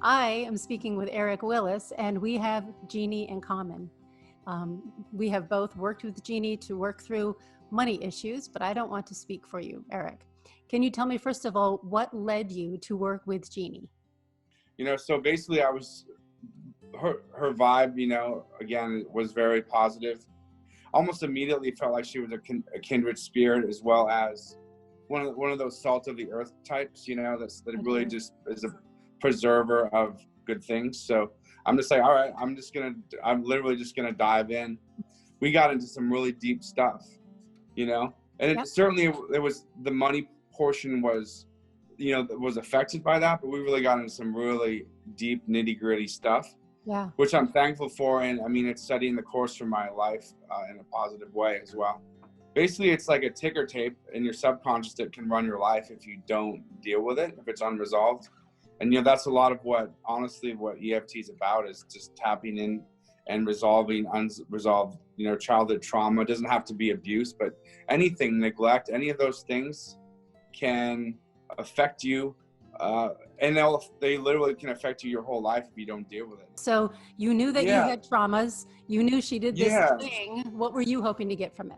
I am speaking with Erik Willis, and we have Jeanne in common. We have both worked with Jeanne to work through money issues, but I don't want to speak for you, Erik. Can you tell me, first of all, what led you to work with Jeanne? So basically her vibe, again, was very positive. Almost immediately felt like she was a kindred spirit, as well as one of those salt of the earth types, that really just is a preserver of good things. So I'm just like, all right, I'm literally just gonna dive in. We got into some really deep stuff, and it certainly, it was, the money portion was, was affected by that, but we really got into some really deep, nitty gritty stuff, which I'm thankful for. And I mean, it's setting the course for my life in a positive way as well. Basically, it's like a ticker tape in your subconscious that can run your life if you don't deal with it, if it's unresolved. And, that's a lot of what EFT is about, is just tapping in and resolving unresolved, childhood trauma. It doesn't have to be abuse, but anything, neglect, any of those things can affect you. And they literally can affect you your whole life if you don't deal with it. So you knew that you had traumas. You knew she did this thing. What were you hoping to get from it?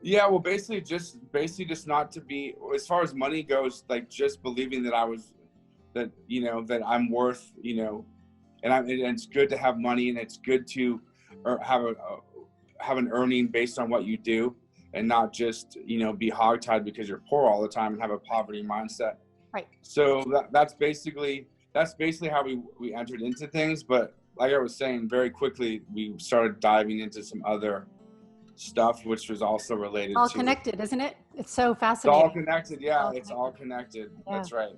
Yeah, well, basically just not to be, as far as money goes, like just believing that that I'm worth, and it's good to have money, and it's good to have an earning based on what you do, and not just, be hogtied because you're poor all the time and have a poverty mindset. Right. So that's basically how we entered into things. But like I was saying, very quickly we started diving into some other stuff, which was also related all to connected, isn't it? It's so fascinating. It's all connected. Yeah, it's all connected. Yeah. That's right.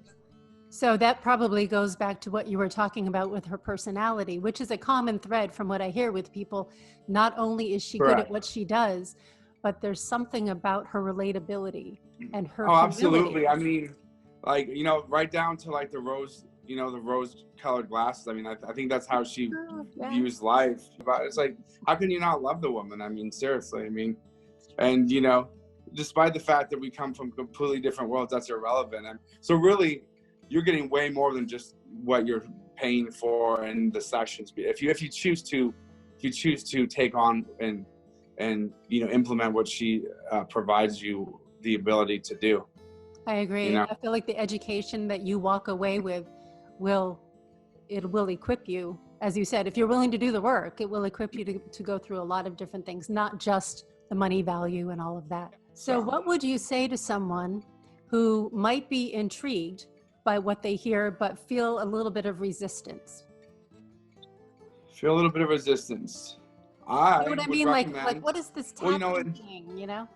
So that probably goes back to what you were talking about with her personality, which is a common thread from what I hear with people. Not only is she good at what she does, but there's something about her relatability and her humility. Absolutely. I mean, like, right down to like the rose colored glasses. I mean, I think that's how she views life. But it's like, how can you not love the woman? I mean, seriously. I mean, and despite the fact that we come from completely different worlds, that's irrelevant. And so really, you're getting way more than just what you're paying for in the sessions. If you choose to take on and implement what she provides you the ability to do. I agree. I feel like the education that you walk away with will equip you. As you said, if you're willing to do the work, it will equip you to go through a lot of different things, not just the money value and all of that. So what would you say to someone who might be intrigued by what they hear, but feel a little bit of resistance? Feel a little bit of resistance. You know what I mean? Like what is this tapping thing,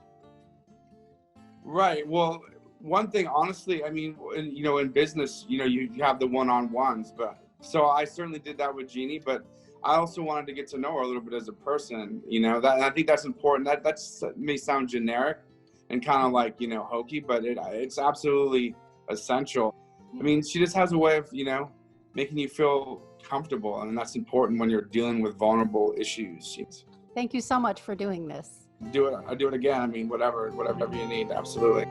Right. Well, one thing, honestly, I mean, in business, you have the one-on-ones, but so I certainly did that with Jeanne, but I also wanted to get to know her a little bit as a person, that I think that's important. That may sound generic and kind of like, hokey, but it's absolutely essential. I mean, she just has a way of, making you feel comfortable, and that's important when you're dealing with vulnerable issues. Thank you so much for doing this. I do it again. I mean, whatever you need. Absolutely.